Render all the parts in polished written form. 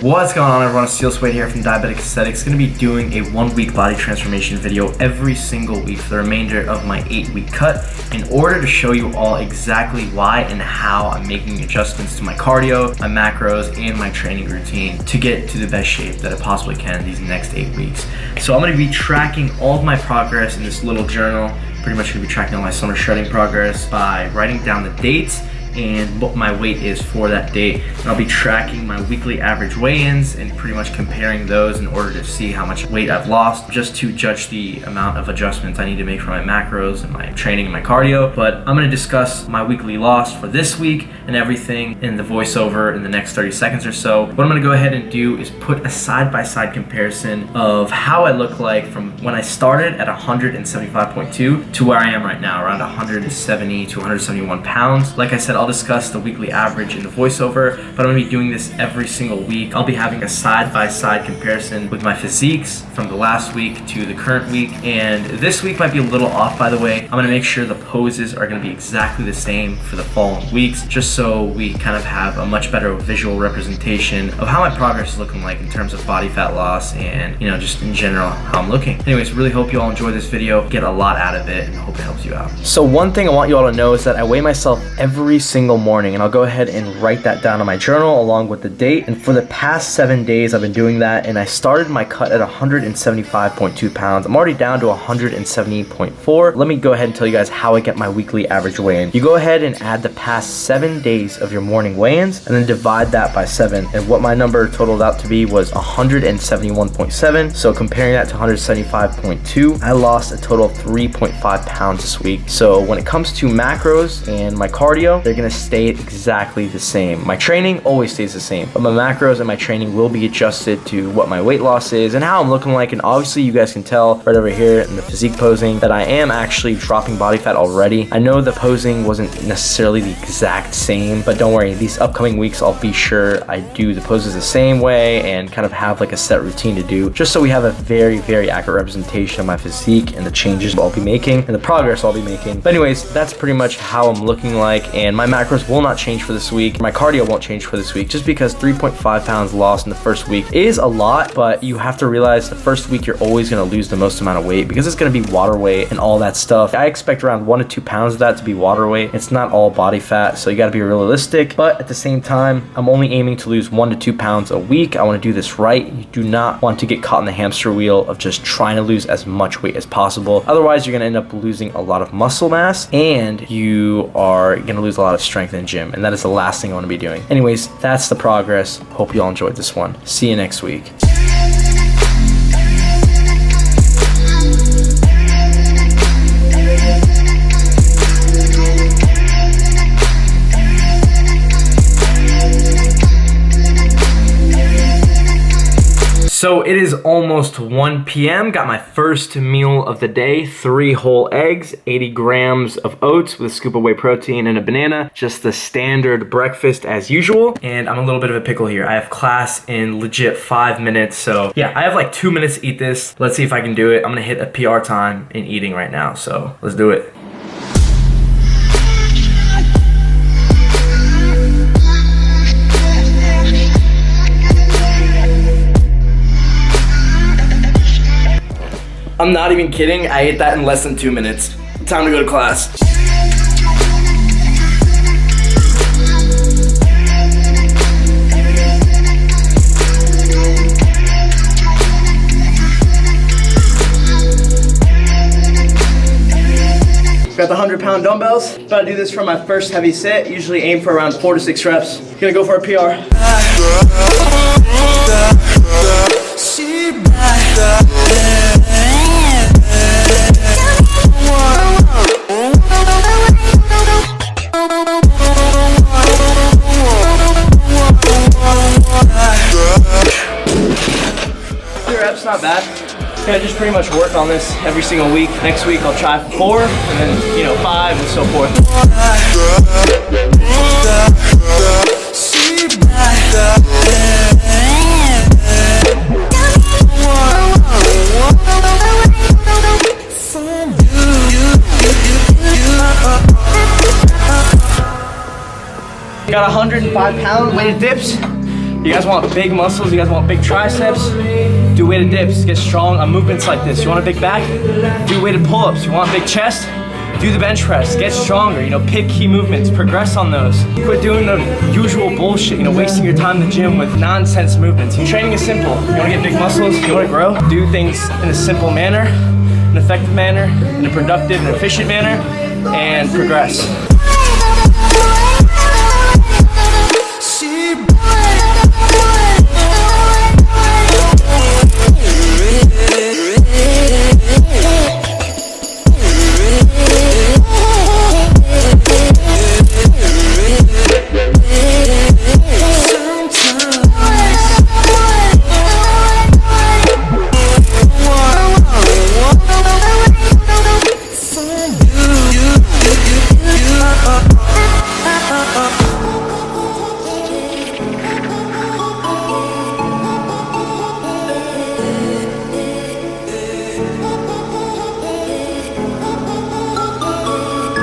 What's going on, everyone? Aseel Soueid here from Diabetic Aesthetics. Going to be doing a 1-week body transformation video every single week for the remainder of my 8-week cut in order to show you all exactly why and how I'm making adjustments to my cardio, my macros, and my training routine to get to the best shape that I possibly can these next 8 weeks. So I'm going to be tracking all of my progress in this little journal. Pretty much going to be tracking all my summer shredding progress by writing down the dates and what my weight is for that date. And I'll be tracking my weekly average weigh-ins and pretty much comparing those in order to see how much weight I've lost, just to judge the amount of adjustments I need to make for my macros and my training and my cardio. But I'm gonna discuss my weekly loss for this week and everything in the voiceover in the next 30 seconds or so. What I'm gonna go ahead and do is put a side-by-side comparison of how I look like from when I started at 175.2 to where I am right now, around 170 to 171 pounds. Like I said, I'll discuss the weekly average in the voiceover, but I'm gonna be doing this every single week. I'll be having a side-by-side comparison with my physiques from the last week to the current week, and this week might be a little off, by the way. I'm gonna make sure the poses are gonna be exactly the same for the following weeks, just so we kind of have a much better visual representation of how my progress is looking like in terms of body fat loss and, you know, just in general how I'm looking. Anyways, really hope you all enjoy this video, get a lot out of it, and hope it helps you out. So one thing I want you all to know is that I weigh myself every single morning, and I'll go ahead and write that down on my journal along with the date. And for the past 7 days I've been doing that, and I started my cut at 175.2 pounds. I'm already down to 170.4. Let me go ahead and tell you guys how I get my weekly average weigh-in. You go ahead and add the past 7 days of your morning weigh-ins and then divide that by 7, and what my number totaled out to be was 171.7. so comparing that to 175.2, I lost a total of 3.5 pounds this week. So when it comes to macros and my cardio, they're gonna stay exactly the same. My training always stays the same, but my macros and my training will be adjusted to what my weight loss is and how I'm looking like. And obviously you guys can tell right over here in the physique posing that I am actually dropping body fat already. I know the posing wasn't necessarily the exact same, but don't worry, these upcoming weeks I'll be sure I do the poses the same way and kind of have like a set routine to do, just so we have a very, very accurate representation of my physique and the changes I'll be making and the progress I'll be making. But anyways, that's pretty much how I'm looking like, and my macros will not change for this week. My cardio won't change for this week, just because 3.5 pounds lost in the first week is a lot, but you have to realize the first week you're always going to lose the most amount of weight because it's going to be water weight and all that stuff. I expect around 1 to 2 pounds of that to be water weight. It's not all body fat, so you got to be realistic, but at the same time, I'm only aiming to lose 1 to 2 pounds a week. I want to do this right. You do not want to get caught in the hamster wheel of just trying to lose as much weight as possible. Otherwise, you're going to end up losing a lot of muscle mass, and you are going to lose a lot of strength in the gym, and that is the last thing I want to be doing. Anyways, that's the progress. Hope you all enjoyed this one. See you next week. So it is almost 1 p.m. Got my first meal of the day, 3 whole eggs, 80 grams of oats with a scoop of whey protein and a banana. Just the standard breakfast as usual. And I'm a little bit of a pickle here. I have class in legit 5 minutes. So yeah, I have like 2 minutes to eat this. Let's see if I can do it. I'm gonna hit a PR time in eating right now. So let's do it. I'm not even kidding, I ate that in less than 2 minutes. Time to go to class. Got the 100-pound dumbbells. About to do this for my first heavy set. Usually aim for around 4 to 6 reps. Gonna go for a PR. Not bad. Gonna just pretty much work on this every single week. Next week I'll try for 4, and then, you know, 5 and so forth. Got 105-pound weighted dips. You guys want big muscles, you guys want big triceps, do weighted dips, get strong on movements like this. You want a big back? Do weighted pull-ups. You want a big chest? Do the bench press, get stronger, pick key movements, progress on those. Quit doing the usual bullshit, wasting your time in the gym with nonsense movements. Your training is simple. You wanna get big muscles, you wanna grow, do things in a simple manner, an effective manner, in a productive and efficient manner, and progress.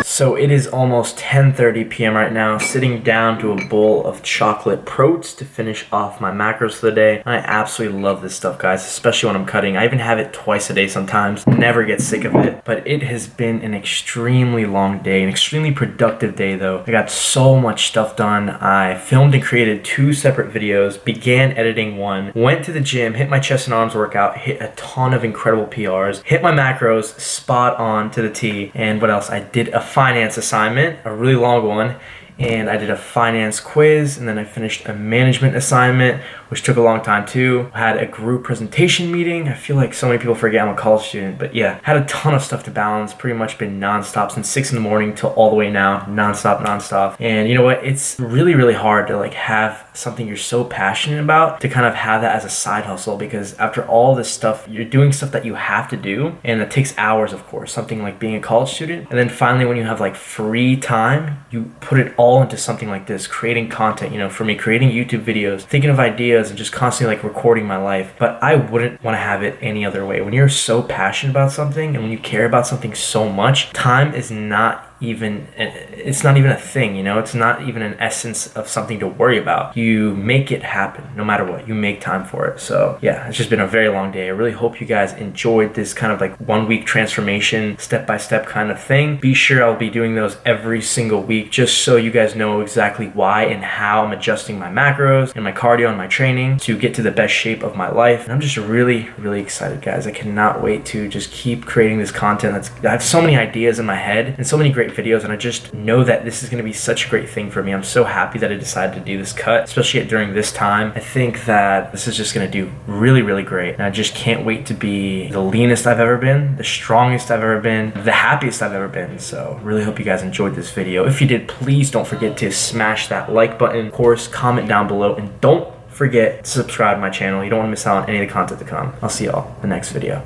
So it is almost 10:30 p.m. right now, sitting down to a bowl of chocolate protes to finish off my macros for the day. I absolutely love this stuff, guys, especially when I'm cutting. I even have it twice a day sometimes, never get sick of it. But it has been an extremely long day, an extremely productive day though. I got so much stuff done. I filmed and created 2 separate videos, began editing one, went to the gym, hit my chest and arms workout, hit a ton of incredible PRs, hit my macros spot on to the T, and what else? I did a finance assignment, a really long one, and I did a finance quiz, and then I finished a management assignment, which took a long time too. Had a group presentation meeting. I feel like so many people forget I'm a college student, but yeah, had a ton of stuff to balance. Pretty much been nonstop since 6 in the morning till all the way now, nonstop. And you know what? It's really, really hard to have something you're so passionate about to kind of have that as a side hustle, because after all this stuff, you're doing stuff that you have to do, and it takes hours, of course, something like being a college student. And then finally, when you have free time, you put it all into something like this, creating content. For me, creating YouTube videos, thinking of ideas, and just constantly recording my life. But I wouldn't want to have it any other way. When you're so passionate about something and when you care about something so much, time is not even a thing, it's not even an essence of something to worry about. You make it happen no matter what. You make time for it. So yeah, it's just been a very long day. I really hope you guys enjoyed this kind of 1 week transformation, step-by-step kind of thing. Be sure I'll be doing those every single week, just so you guys know exactly why and how I'm adjusting my macros and my cardio and my training to get to the best shape of my life. And I'm just really, really excited, guys. I cannot wait to just keep creating this content. I have so many ideas in my head and so many great videos, and I just know that this is going to be such a great thing for me. I'm so happy that I decided to do this cut, especially during this time. I think that this is just going to do really, really great, and I just can't wait to be the leanest I've ever been, the strongest I've ever been, the happiest I've ever been. So really hope you guys enjoyed this video. If you did, please don't forget to smash that like button, of course, comment down below, and don't forget to subscribe to my channel. You don't want to miss out on any of the content to come. I'll see y'all in the next video.